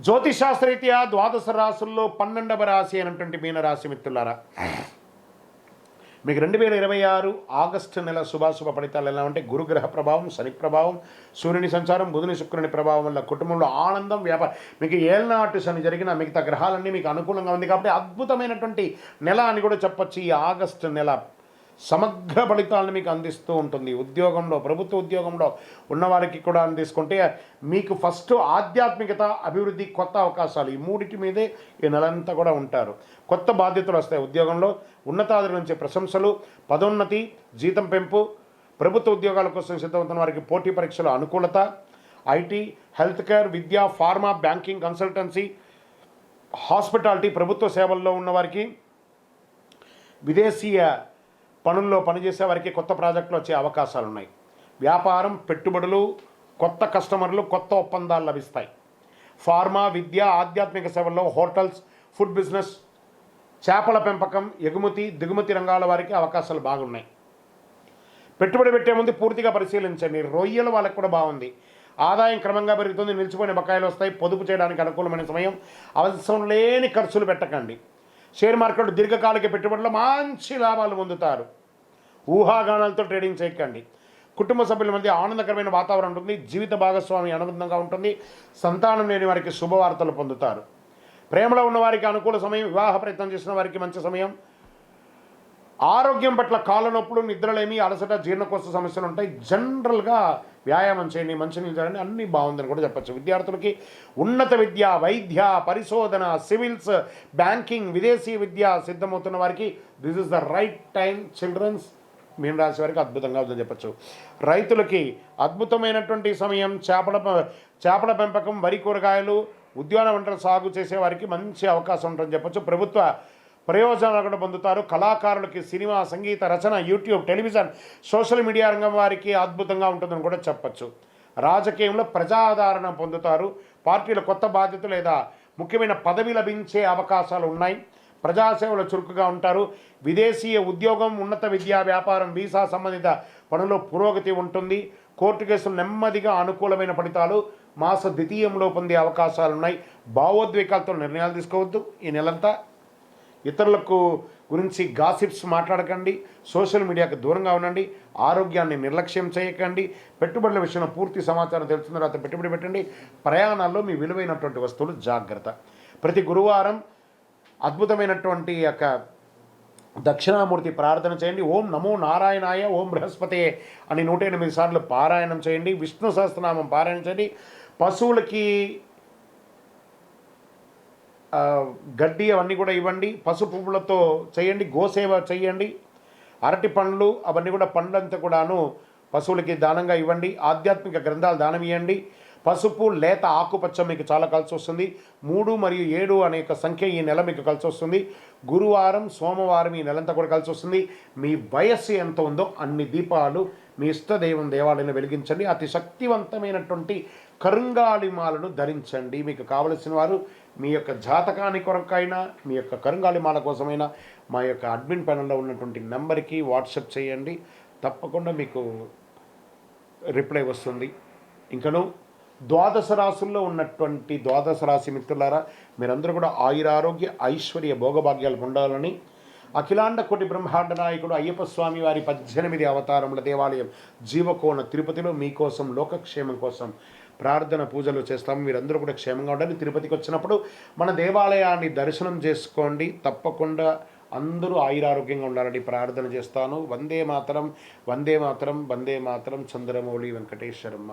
జ్యోతిషాస్త్రరీత్యా ద్వాదశ రాశుల్లో 12వ రాశి అయినటువంటి మీనరాశి మిత్రులారా, మీకు 2026 ఆగస్టు నెల శుభాశుభ ఫలితాలు ఎలా ఉంటే గురుగ్రహ ప్రభావం, శని ప్రభావం, సూర్యుని సంచారం, బుధుని శుక్రుని ప్రభావం వల్ల కుటుంబంలో ఆనందం, వ్యాపారం, మీకు ఏళ్ళనాటి శని జరిగిన మిగతా గ్రహాలన్నీ మీకు అనుకూలంగా ఉంది కాబట్టి అద్భుతమైనటువంటి నెల అని కూడా చెప్పొచ్చు. ఈ ఆగస్టు నెల సమగ్ర ఫలితాలను మీకు అందిస్తూ ఉంటుంది. ఉద్యోగంలో, ప్రభుత్వ ఉద్యోగంలో ఉన్నవారికి కూడా తీసుకుంటే మీకు ఫస్ట్ ఆధ్యాత్మికత, అభివృద్ధి, కొత్త అవకాశాలు, ఈ మూడింటి మీదే ఈ నెలంతా కూడా ఉంటారు. కొత్త బాధ్యతలు వస్తాయి. ఉద్యోగంలో ఉన్నతాధికారుల నుంచి ప్రశంసలు, పదోన్నతి, జీతం పెంపు, ప్రభుత్వ ఉద్యోగాల కోసం సిద్ధమవుతున్న వారికి పోటీ పరీక్షల అనుకూలత, IT, health care, Vidya, pharma, banking, consultancy, hospitality, ప్రభుత్వ సేవల్లో ఉన్నవారికి, విదేశీయ పనుల్లో పనిచేసే వారికి కొత్త ప్రాజెక్టులు వచ్చే అవకాశాలు ఉన్నాయి. వ్యాపారం, పెట్టుబడులు, కొత్త కస్టమర్లు, కొత్త ఒప్పందాలు లభిస్తాయి. ఫార్మా, విద్య, ఆధ్యాత్మిక సేవల్లో, హోటల్స్, ఫుడ్ బిజినెస్, చేపల పెంపకం, ఎగుమతి, దిగుమతి రంగాల వారికి అవకాశాలు బాగున్నాయి. పెట్టుబడి పెట్టే ముందు పూర్తిగా పరిశీలించండి. రొయ్యల వాళ్ళకి కూడా బాగుంది. ఆదాయం క్రమంగా పెరుగుతుంది. నిలిచిపోయిన బకాయిలు వస్తాయి. పొదుపు చేయడానికి అనుకూలమైన సమయం. అవసరం లేని ఖర్చులు పెట్టకండి. షేర్ మార్కెట్ దీర్ఘకాలిక పెట్టుబడుల్లో మంచి లాభాలు పొందుతారు. ఊహాగానాలతో ట్రేడింగ్ చేయకండి. కుటుంబ సభ్యుల మధ్య ఆనందకరమైన వాతావరణం ఉంటుంది. జీవిత భాగస్వామి అనుబంధంగా ఉంటుంది. సంతానం లేని వారికి శుభవార్తలు పొందుతారు. ప్రేమలో ఉన్నవారికి అనుకూల సమయం. వివాహ ప్రయత్నం చేసిన వారికి మంచి సమయం. ఆరోగ్యం పట్ల కాళ్ళ నొప్పులు, నిద్రలేమి, అలసట, జీర్ణకోశ సమస్యలు ఉంటాయి. జనరల్గా వ్యాయామం చేయండి, మంచినీళ్ళు తాగండి, అన్నీ బాగుందని కూడా చెప్పచ్చు. విద్యార్థులకి ఉన్నత విద్య, వైద్య, పరిశోధన, సివిల్స్, బ్యాంకింగ్, విదేశీ విద్య సిద్ధమవుతున్న వారికి this is the right time. Childrens, మీన రాశి వారికి అద్భుతంగా ఉందని చెప్పచ్చు. రైతులకి అద్భుతమైనటువంటి సమయం. చేపల పెంపకం, వరి, కూరగాయలు, ఉద్యాన పంటల సాగు చేసే వారికి మంచి అవకాశం ఉంటుందని చెప్పచ్చు. ప్రభుత్వ ప్రయోజనాలు కూడా పొందుతారు. కళాకారులకి సినిమా, సంగీత రచన, యూట్యూబ్, టెలివిజన్, సోషల్ మీడియా రంగం వారికి అద్భుతంగా ఉంటుందని కూడా చెప్పచ్చు. రాజకీయంలో ప్రజాదరణ పొందుతారు. పార్టీల కొత్త బాధ్యత లేదా ముఖ్యమైన పదవి లభించే అవకాశాలు ఉన్నాయి. ప్రజాసేవలో చురుకుగా ఉంటారు. విదేశీయ ఉద్యోగం, ఉన్నత విద్యా, వ్యాపారం, వీసా సంబంధిత పనుల్లో పురోగతి ఉంటుంది. కోర్టు కేసులు నెమ్మదిగా అనుకూలమైన ఫలితాలు మాస ద్వితీయంలో పొందే అవకాశాలున్నాయి. భావోద్వేగాలతో నిర్ణయాలు తీసుకోవద్దు. ఈ నెలంతా ఇతరులకు గురించి గాసిప్స్ మాట్లాడకండి. సోషల్ మీడియాకు దూరంగా ఉండండి. ఆరోగ్యాన్ని నిర్లక్ష్యం చేయకండి. పెట్టుబడుల విషయంలో పూర్తి సమాచారం తెలుసుకున్న తర్వాత పెట్టుబడి పెట్టండి. ప్రయాణాల్లో మీ విలువైనటువంటి వస్తువులు జాగ్రత్త. ప్రతి గురువారం అద్భుతమైనటువంటి యొక్క దక్షిణామూర్తి ప్రార్థన చేయండి. ఓం నమో నారాయణాయ, ఓం బృహస్పతే అని 108 సార్లు పారాయణం చేయండి. విష్ణు సహస్రనామం పారాయణం చేయండి. పశువులకి గడ్డి అవన్నీ కూడా ఇవ్వండి. పసుపు పువ్వులతో చేయండి. గోసేవ చేయండి. అరటి పండ్లు అవన్నీ కూడా పండ్లంతా కూడాను పశువులకి దానంగా ఇవ్వండి. ఆధ్యాత్మిక గ్రంథాలు దానం ఇవ్వండి. పసుపు, లేత ఆకుపచ్చ మీకు చాలా కలిసి వస్తుంది. 3 మరియు 7 అనే సంఖ్య ఈ నెల మీకు కలిసి వస్తుంది. గురువారం, సోమవారం ఈ నెలంతా కూడా కలిసి వస్తుంది. మీ వయస్సు ఎంత ఉందో అన్ని దీపాలు మీ ఇష్టదైవం దేవాలయంలో వెలిగించండి. అతి శక్తివంతమైనటువంటి కరుంగాలిమాలను ధరించండి. మీకు కావలసిన వారు మీ యొక్క జాతకాని కొరకైనా, మీ యొక్క కరుంగాలిమాల కోసమైనా మా యొక్క అడ్మిన్ ప్యానల్లో ఉన్నటువంటి నెంబర్కి వాట్సాప్ చేయండి. తప్పకుండా మీకు రిప్లై వస్తుంది. ఇంకను ద్వాదశ రాశుల్లో ఉన్నటువంటి ద్వాదశ రాశి మిత్రులారా, మీరందరూ కూడా ఆయురారోగ్య, ఐశ్వర్య, భోగభాగ్యాలు పొందాలని అఖిలాండ కోటి బ్రహ్మాండ నాయకుడు అయ్యప్ప స్వామి వారి 18 అవతారముల దేవాలయం జీవకోణ తిరుపతిలో మీకోసం లోకక్షేమం కోసం ప్రార్థన పూజలు చేస్తాము. మీరందరూ కూడా క్షేమంగా ఉండాలి. తిరుపతికి వచ్చినప్పుడు మన దేవాలయాన్ని దర్శనం చేసుకోండి. తప్పకుండా అందరూ ఆయురారోగ్యంగా ఉండాలని ప్రార్థన చేస్తాను. వందే మాతరం, వందే మాతరం, వందే మాతరం. చంద్రమౌళి వెంకటేశ్వరమ్మ.